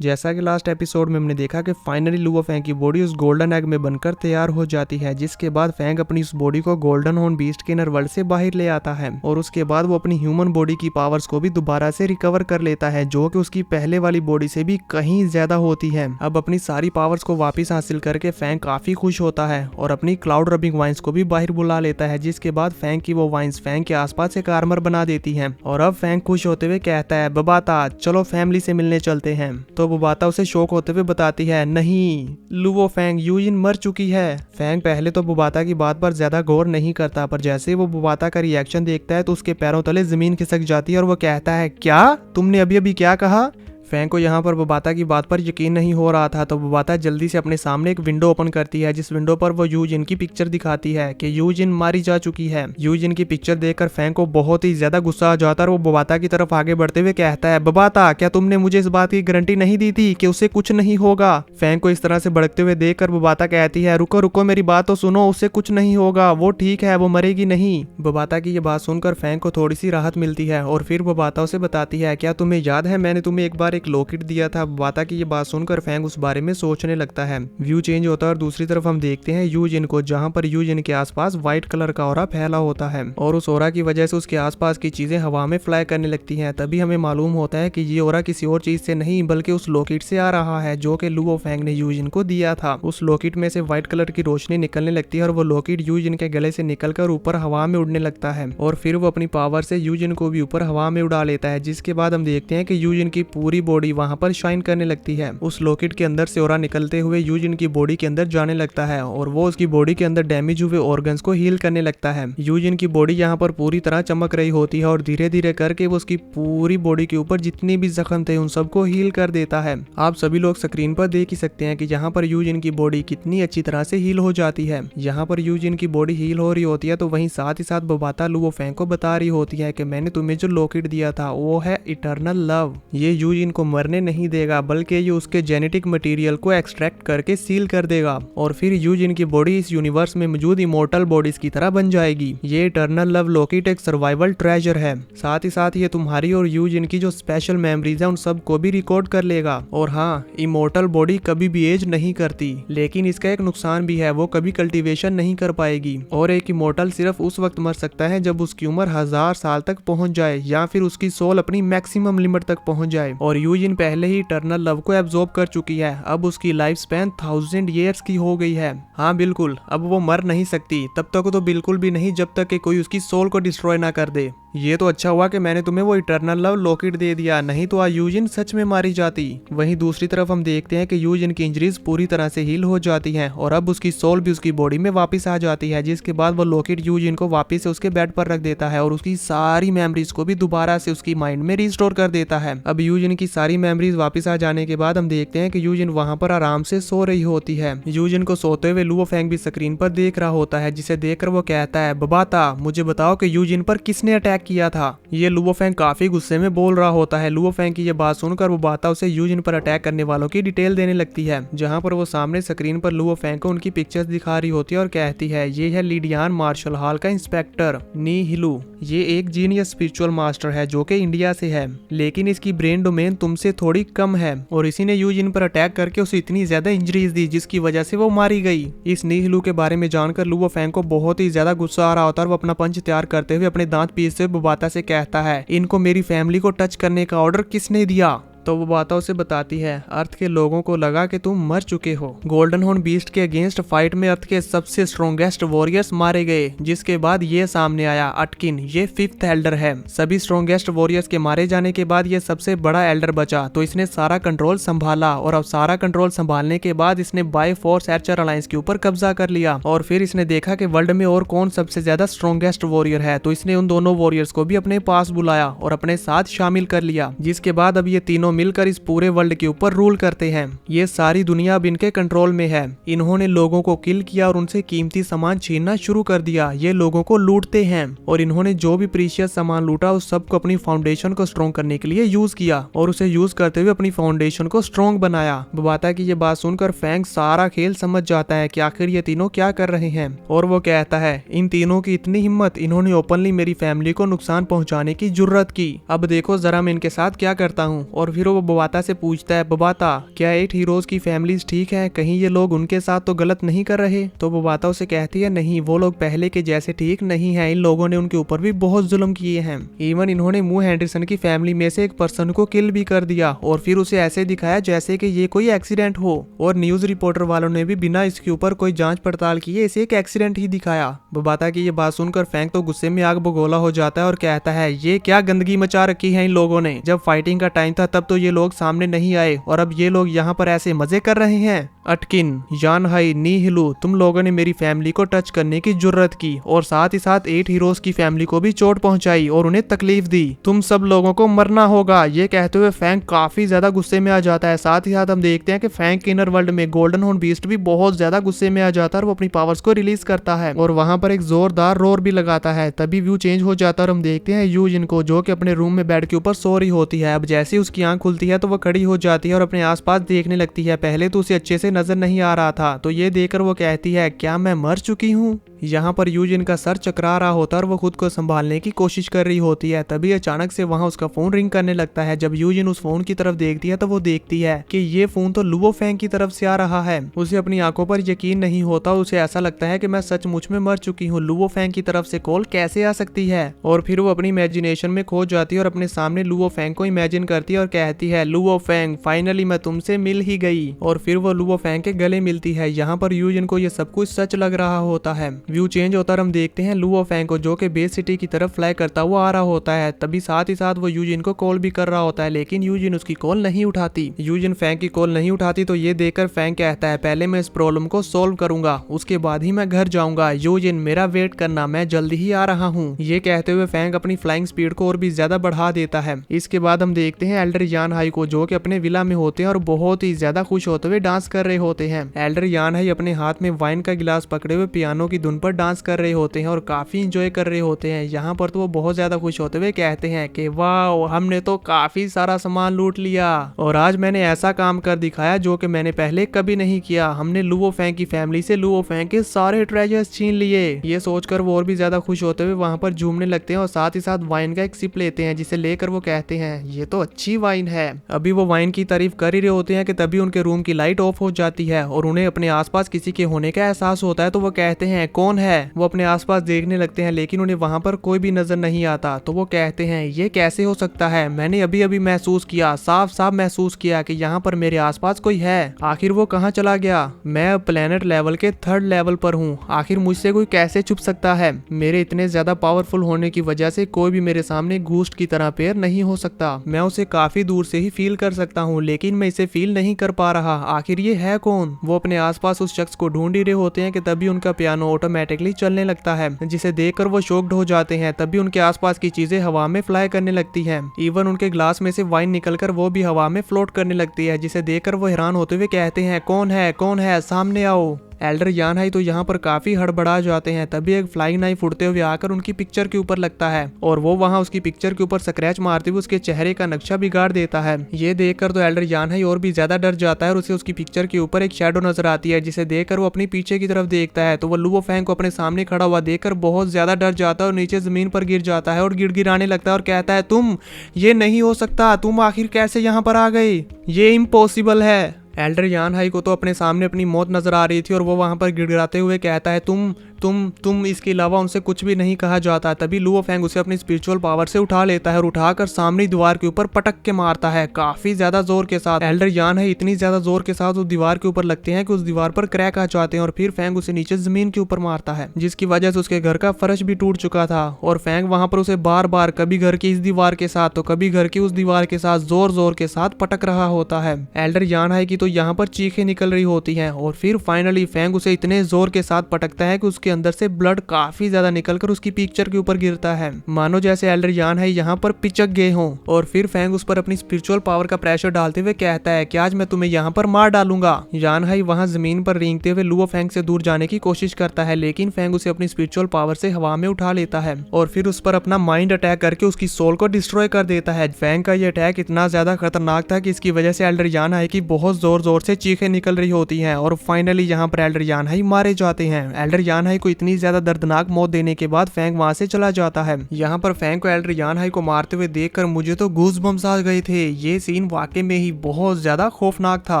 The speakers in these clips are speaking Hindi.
जैसा कि लास्ट एपिसोड में हमने देखा कि फाइनली लुओ फैंग की बॉडी उस गोल्डन एग में बनकर तैयार हो जाती है, जिसके बाद फैंग अपनी उस बॉडी को गोल्डन हॉर्न बीस्ट के इनर वर्ल्ड से बाहर ले आता है और उसके बाद वो अपनी ह्यूमन बॉडी की पावर्स को भी दोबारा से रिकवर कर लेता है, जो कि उसकी पहले वाली बॉडी से भी कहीं ज्यादा होती है। अब अपनी सारी पावर्स को वापस हासिल करके फैंग काफी खुश होता है और अपनी क्लाउड रबिंग वाइन्स को भी बाहर बुला लेता है, जिसके बाद फैंग की वो वाइन्स फैंग के आसपास एक आर्मर बना देती है। और अब फैंग खुश होते हुए कहता है, बबाता चलो फैमिली से मिलने चलते हैं। तो बबाता उसे शौक होते हुए बताती है, नहीं लुओ फैंग, यूजिन मर चुकी है। फैंग पहले तो बुबाता की बात पर ज्यादा गौर नहीं करता, पर जैसे वो बुबाता का रिएक्शन देखता है तो उसके पैरों तले जमीन खिसक जाती है और वो कहता है, क्या तुमने अभी अभी क्या कहा? फैंग को यहाँ पर बुबाता की बात पर यकीन नहीं हो रहा था, तो बुबाता जल्दी से अपने सामने एक विंडो ओपन करती है, जिस विंडो पर वो यूजिन की पिक्चर दिखाती है कि यूजिन मारी जा चुकी है। यूजिन की पिक्चर देखकर फैंग को बहुत ही ज्यादा गुस्सा आ जाता है और वो बुबाता की तरफ आगे बढ़ते हुए कहता है, बुबाता क्या तुमने मुझे इस बात की गारंटी नहीं दी थी कि उसे कुछ नहीं होगा? फैंग को इस तरह से भड़कते हुए देखकर बुबाता कहती है, रुको रुको मेरी बात तो सुनो, उसे कुछ नहीं होगा, वो ठीक है, वो मरेगी नहीं। बुबाता की ये बात सुनकर फैंग को थोड़ी सी राहत मिलती है और फिर बुबाता उसे बताती है, क्या तुम्हें याद है मैंने तुम्हें एक बार एक लॉकेट दिया था? बुबाता की ये बात सुनकर फैंग उस बारे में सोचने लगता है। व्यू चेंज होता है और दूसरी तरफ हम देखते हैं यूजिन को, जहां पर यूजिन के आसपास व्हाइट कलर का ऑरा फैला होता है और उस ऑरा की वजह से उसके आसपास की चीजें हवा में फ्लाई करने लगती हैं। तभी हमें मालूम होता है कि ये ऑरा किसी और चीज से नहीं बल्कि उस लॉकेट से आ रहा है, जो कि लुओ फैंग ने यूजिन को दिया था। उस लॉकेट में से व्हाइट कलर की रोशनी निकलने लगती है और वो लॉकेट यूजिन के गले से निकलकर ऊपर हवा में उड़ने लगता है और फिर वो अपनी पावर से यूजिन को भी ऊपर हवा में उड़ा लेता है, जिसके बाद हम देखते हैं कि यूजिन की पूरी बॉडी वहां पर शाइन करने लगती है। उस लॉकेट के अंदर से ऑरा निकलते हुए यूजिन की बॉडी के अंदर जाने लगता है और वो उसकी बॉडी के अंदर डैमेज हुए ऑर्गन्स को हील करने लगता है। यूजिन की बॉडी यहाँ पर पूरी तरह चमक रही होती है और धीरे धीरे करके वो उसकी पूरी बॉडी के ऊपर जितने भी जख्म थे उन सबको हील कर देता है। आप सभी लोग स्क्रीन पर देख ही सकते हैं कि यहाँ पर यूजिन की बॉडी कितनी अच्छी तरह से हील हो जाती है। यहाँ पर यूजिन की बॉडी हील हो रही होती है तो वहीं साथ ही साथ बुबाता लुओ फैंग को बता रही होती है कि मैंने तुम्हें जो लॉकेट दिया था वो है इटर्नल लव। ये यूजिन को मरने नहीं देगा बल्कि ये उसके जेनेटिक मटेरियल को एक्सट्रैक्ट करके सील कर देगा और फिर यूजिन की बॉडी इस यूनिवर्स में मौजूद इमोर्टल बॉडीज की तरह बन जाएगी। ये इटर्नल लव लॉकेट एक सर्वाइवल ट्रेजर है, साथ ही साथ ये तुम्हारी और यूजिन की जो स्पेशल मेमोरीज है उन सब को भी रिकॉर्ड कर लेगा। और हाँ, इमोर्टल बॉडी कभी भी एज नहीं करती, लेकिन इसका एक नुकसान भी है, वो कभी कल्टीवेशन नहीं कर पाएगी और एक इमोर्टल सिर्फ उस वक्त मर सकता है जब उसकी उम्र 1000 साल तक पहुंच जाए या फिर उसकी सोल अपनी मैक्सिमम लिमिट तक पहुंच जाए। और यूजिन पहले ही इटर्नल लव को एब्जॉर्ब कर चुकी है, अब उसकी लाइफ स्पैन 1000 ईयर्स की हो गई है। हाँ बिल्कुल, अब वो मर नहीं सकती, तब तक तो बिल्कुल भी नहीं जब तक कि कोई उसकी सोल को डिस्ट्रॉय ना कर दे। ये तो अच्छा हुआ कि मैंने तुम्हें वो इटर्नल लव लॉकेट दे दिया, नहीं तो आज यूजिन सच में मारी जाती। वहीं दूसरी तरफ हम देखते हैं कि यूजिन की इंजरीज पूरी तरह से हील हो जाती हैं और अब उसकी सोल भी उसकी बॉडी में वापस आ जाती है, जिसके बाद वो लॉकेट यूजिन को वापस से उसके बेड पर रख देता है और उसकी सारी मेमोरीज को भी दोबारा से उसकी माइंड में रिस्टोर कर देता है। अब यूजिन की सारी मेमोरीज वापस आ जाने के बाद हम देखते हैं कि यूजिन वहां पर आराम से सो रही होती है। यूजिन को सोते हुए लुओ फैंग भी स्क्रीन पर देख रहा होता है, जिसे देखकर वो कहता है, बबाता मुझे बताओ कि यूजिन पर किसने अटैक किया था? ये लुओ फैंग काफी गुस्से में बोल रहा होता है। लुओ फैंग की ये बात सुनकर बबाता उसे यूजिन पर अटैक करने वालों की डिटेल देने लगती है, जहां पर वो सामने स्क्रीन पर लुओ फैंग को उनकी पिक्चर्स दिखा रही होती है और कहती है, ये है लिडियान मार्शल हॉल का इंस्पेक्टर नी हिलू। ये एक जीनियस स्पिरिचुअल मास्टर है जो कि इंडिया से है, लेकिन इसकी ब्रेन डोमेन तुमसे थोड़ी कम है और इसी ने यूजिन पर अटैक करके उसे इतनी ज्यादा इंजरीज दी जिसकी वजह से वो मारी गई। इस नी हिलू के बारे में जानकर लुओ फैंग को बहुत ही ज्यादा गुस्सा आ रहा होता है और वो अपना पंच तैयार करते हुए अपने दांत पीसते हुए बुबाता से कहता है, इनको मेरी फैमिली को टच करने का ऑर्डर किसने दिया? तो वो बात उसे बताती है, अर्थ के लोगों को लगा कि तुम मर चुके हो। गोल्डन हॉर्न बीस्ट के अगेंस्ट फाइट में अर्थ के सबसे स्ट्रॉन्गेस्ट वॉरियर्स मारे गए, जिसके बाद ये सामने आया अटकिन, ये 5th एल्डर है। सभी स्ट्रॉन्गेस्ट वॉरियर्स के मारे जाने के बाद ये सबसे बड़ा एल्डर बचा, तो इसने सारा कंट्रोल संभाला और अब सारा कंट्रोल संभालने के बाद इसने बाय फोर्स आर्चर अलायंस के ऊपर कब्जा कर लिया और फिर इसने देखा कि वर्ल्ड में और कौन सबसे ज्यादा स्ट्रॉन्गेस्ट वॉरियर है, तो इसने उन दोनों वॉरियर्स को भी अपने पास बुलाया और अपने साथ शामिल कर लिया, जिसके बाद अब ये तीनों मिलकर इस पूरे वर्ल्ड के ऊपर रूल करते हैं। ये सारी दुनिया अब इनके कंट्रोल में है। इन्होंने लोगों को किल किया और उनसे कीमती सामान छीनना शुरू कर दिया। ये लोगों को लूटते हैं और इन्होंने जो भी प्रीशियस सामान लूटा उस सब को अपनी फाउंडेशन को स्ट्रॉन्ग करने के लिए यूज किया और उसे यूज करते हुए अपनी फाउंडेशन को स्ट्रॉन्ग बनाया। बुबाता की ये बात सुनकर फैंग सारा खेल समझ जाता है कि आखिर ये तीनों क्या कर रहे हैं और वो कहता है, इन तीनों की इतनी हिम्मत, इन्होंने ओपनली मेरी फैमिली को नुकसान पहुंचाने की जुर्रत की। अब देखो जरा मैं इनके साथ क्या करता हूँ। और फिर फिर वो बबाता से पूछता है, बबाता क्या 8 हीरोज की फैमिलीज ठीक है, कहीं ये लोग उनके साथ तो गलत नहीं कर रहे? तो बबाता उसे कहती है, नहीं वो लोग पहले के जैसे ठीक नहीं है, इन लोगों ने उनके ऊपर भी बहुत जुल्म किए हैं। इवन इन्होंने मू हेंडरसन की फैमिली में से एक पर्सन को किल भी कर दिया और फिर उसे ऐसे दिखाया जैसे कि ये कोई एक्सीडेंट हो। और न्यूज रिपोर्टर वालों ने भी बिना इसके ऊपर कोई जांच पड़ताल किए इसे एक एक्सीडेंट ही दिखाया। बबाता की ये बात सुनकर फैंग तो गुस्से में आग बगोला हो जाता है और कहता है, ये क्या गंदगी मचा रखी है इन लोगों ने, जब फाइटिंग का टाइम था तब तो ये लोग सामने नहीं आए और अब ये लोग यहाँ पर ऐसे मजे कर रहे हैं। अटकिन, यान हाई, नीहिलू, तुम लोगों ने मेरी फैमिली को टच करने की जुर्रत की और साथ ही साथ 8 हीरोज की फैमिली को भी चोट पहुंचाई और उन्हें तकलीफ दी। तुम सब लोगों को मरना होगा। ये कहते हुए फैंग काफी ज्यादा गुस्से में आ जाता है। साथ ही साथ हम देखते हैं कि फैंग के इनर वर्ल्ड में गोल्डन हॉर्न बीस्ट भी बहुत ज्यादा गुस्से में आ जाता है और वो अपनी पावर्स को रिलीज करता है और वहां पर एक जोरदार रोर भी लगाता है। तभी व्यू चेंज हो जाता है और हम देखते हैं यूजिन को, जो कि अपने रूम में बेड के ऊपर सो रही होती है। अब जैसे ही उसकी आंख खुलती है तो वो खड़ी हो जाती है और अपने आसपास देखने लगती है। पहले तो उसे अच्छे से नजर नहीं आ रहा था, तो ये देखकर वो कहती है, क्या मैं मर चुकी हूँ? यहाँ पर यूजिन का सर चकरा रहा होता है और वो खुद को संभालने की कोशिश कर रही होती है। तभी अचानक से वहाँ उसका फोन रिंग करने लगता है। जब यूजिन उस फोन की तरफ देखती है तो वो देखती है कि ये फोन तो लुओ फैंग की तरफ से आ रहा है। उसे अपनी आंखों पर यकीन नहीं होता। उसे ऐसा लगता है कि मैं सचमुच में मर चुकी हूँ। लुओ फैंग की तरफ से कॉल कैसे आ सकती है? और फिर वो अपनी इमेजिनेशन में खो जाती है और अपने सामने लुओ फैंग को इमेजिन करती है और कहती है, लुओ फैंग फाइनली मैं तुमसे मिल ही गई। और फिर वो लुओ फैंग के गले मिलती है। यहाँ पर यूजिन को ये सब कुछ सच लग रहा होता है। व्यू चेंज होता है, हम देखते हैं लुओ फैंग को, जो कि बेस सिटी की तरफ फ्लाई करता हुआ आ रहा होता है। तभी साथ ही साथ वो यूजिन को कॉल भी कर रहा होता है, लेकिन यूजिन उसकी कॉल नहीं उठाती। यूजिन फैंग की कॉल नहीं उठाती तो ये देखकर फैंग कहता है, पहले मैं इस प्रॉब्लम को सोल्व करूंगा, उसके बाद ही मैं घर जाऊंगा। यूजिन मेरा वेट करना, मैं जल्दी ही आ रहा हूँ। ये कहते हुए फैंग अपनी फ्लाइंग स्पीड को और भी ज्यादा बढ़ा देता है। इसके बाद हम देखते हैं एल्डर यान हाई को, जो कि अपने विला में होते हैं और बहुत ही ज्यादा खुश होते हुए डांस कर रहे होते हैं। एल्डर यान हाई अपने हाथ में वाइन का गिलास पकड़े हुए पियानो की धुन पर डांस कर रहे होते हैं और काफी इंजॉय कर रहे होते हैं। यहाँ पर तो वो बहुत ज्यादा खुश होते हुए कहते हैं कि वाह, हमने तो काफी सारा सामान लूट लिया और आज मैंने ऐसा काम कर दिखाया जो कि मैंने पहले कभी नहीं किया। हमने लुओ फैंग की फैमिली से लुओ फैंग के सारे ट्रेजर्स छीन लिए। ये सोचकर वो और भी ज्यादा खुश होते हुए वहाँ पर झूमने लगते हैं और साथ ही साथ वाइन का एक सिप लेते हैं, जिसे लेकर वो कहते हैं, ये तो अच्छी वाइन है। अभी वो वाइन की तारीफ कर ही रहे होते हैं कि तभी उनके रूम की लाइट ऑफ हो जाती है और उन्हें अपने आसपास किसी के होने का एहसास होता है। तो वो कहते हैं, कौन है? वो अपने आसपास देखने लगते हैं लेकिन उन्हें वहां पर कोई भी नजर नहीं आता। तो वो कहते हैं, ये कैसे हो सकता है? मैंने अभी अभी महसूस किया, साफ साफ महसूस किया कि यहाँ पर मेरे आसपास कोई है। आखिर वो कहाँ चला गया? मैं अब प्लेनेट लेवल के 3rd लेवल पर हूँ। आखिर मुझसे कोई कैसे छुप सकता है? मेरे इतने ज्यादा पावरफुल होने की वजह से कोई भी मेरे सामने घूस्ट की तरह पेयर नहीं हो सकता। मैं उसे काफी दूर से ही फील कर सकता हूँ, लेकिन मैं इसे फील नहीं कर पा रहा। आखिर ये है कौन? वो अपने आसपास उस शख्स को ढूंढ ही रहे होते हैं कि तभी उनका पियानो ऑटोमेटिकली चलने लगता है, जिसे देखकर वो शॉक्ड हो जाते हैं। तभी उनके आसपास की चीजें हवा में फ्लाई करने लगती हैं। इवन उनके ग्लास में से वाइन निकलकर वो भी हवा में फ्लोट करने लगती है, जिसे देखकर वो हैरान होते हुए कहते हैं, कौन है, कौन है, सामने आओ। एल्डर यान हाई तो यहाँ पर काफी हड़बड़ा जाते हैं। तभी एक फ्लाइंग नाइफ उड़ते हुए आकर उनकी पिक्चर के ऊपर लगता है और वो वहाँ उसकी पिक्चर के ऊपर स्क्रैच मारते हुए उसके चेहरे का नक्शा बिगाड़ देता है। ये देखकर तो एल्डर यान हाई और भी ज्यादा डर जाता है और उसे उसकी पिक्चर के ऊपर एक शैडो नजर आती है, जिसे देखकर वो अपनी पीछे की तरफ देखता है। तो वो लुओ फैंग को अपने सामने खड़ा हुआ देखकर बहुत ज्यादा डर जाता है और नीचे जमीन पर गिर जाता है और गिड़गिड़ाने लगता है और कहता है, तुम, ये नहीं हो सकता, तुम आखिर कैसे यहाँ पर आ गए? ये इम्पॉसिबल है। एल्डर यान हाई को तो अपने सामने अपनी मौत नजर आ रही थी और वो वहां पर गिड़गिड़ाते हुए कहता है, तुम इसके अलावा उनसे कुछ भी नहीं कहा जाता। तभी लुओ फैंग उसे अपनी स्पिरिचुअल पावर से उठा लेता है और उठाकर सामने दीवार के ऊपर पटक के मारता है, काफी ज्यादा जोर के साथ। एल्डर यान हाई इतनी ज्यादा जोर के साथ उस दीवार के ऊपर लगते हैं कि उस दीवार पर क्रैक आ जाते हैं और फिर फैंग उसे नीचे जमीन के ऊपर मारता है, जिसकी वजह से उसके घर का फर्श भी टूट चुका था। और फैंग वहां पर उसे बार बार कभी घर की इस दीवार के साथ तो कभी घर की उस दीवार के साथ जोर जोर के साथ पटक रहा होता है। एल्डर यान हाई की तो यहाँ पर चीखें निकल रही होती हैं और फिर फाइनली फैंग उसे इतने जोर के साथ पटकता है कि उसके अंदर से ब्लड काफी ज्यादा निकलकर उसकी पिक्चर के ऊपर गिरता है, मानो जैसे एल्डर यान हाई यहाँ पर पिचक गए हों। और फिर फैंग उस पर अपनी स्पिरिचुअल पावर का प्रेशर डालते हुए कहता है कि आज मैं तुम्हें यहाँ पर मार डालूंगा। यान हाई वहाँ जमीन पर रेंगते हुए लुओ फैंग से दूर जाने की कोशिश करता है, लेकिन फैंग उसे अपनी स्पिरिचुअल पावर से हवा में उठा लेता है और फिर उस पर अपना माइंड अटैक करके उसकी सोल को डिस्ट्रॉय कर देता है। फैंग का ये अटैक इतना ज्यादा खतरनाक था कि इसकी वजह से एल्डर यान हाई की बहुत जोर जोर से चीखें निकल रही होती हैं और फाइनली यहाँ पर एल्डर यान हाई मारे जाते हैं। एल्डर यान हाई हाई को इतनी ज्यादा दर्दनाक मौत देने के बाद फैंग वहां से चला जाता है। यहाँ पर फैंग को एल्डर यान हाई को मारते हुए देखकर मुझे तो गूज बम्स आ गए थे। ये सीन वाकई में ही बहुत ज्यादा खौफनाक था।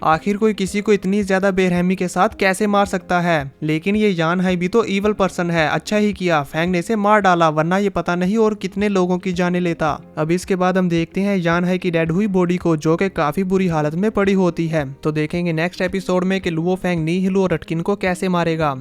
आखिर कोई किसी को इतनी ज्यादा बेरहमी के साथ कैसे मार सकता है। लेकिन ये यान हाई भी तो ईवल पर्सन है। अच्छा ही किया फैंग ने इसे मार डाला, वरना ये पता नहीं और कितने लोगों की जाने लेता। अब इसके बाद हम देखते हैं यान हाई की डेड हुई बॉडी को, जो कि काफी बुरी हालत में पड़ी होती है। तो देखेंगे नेक्स्ट एपिसोड में कि लुओ फैंग नी हिलू और रटकिन को कैसे मारेगा।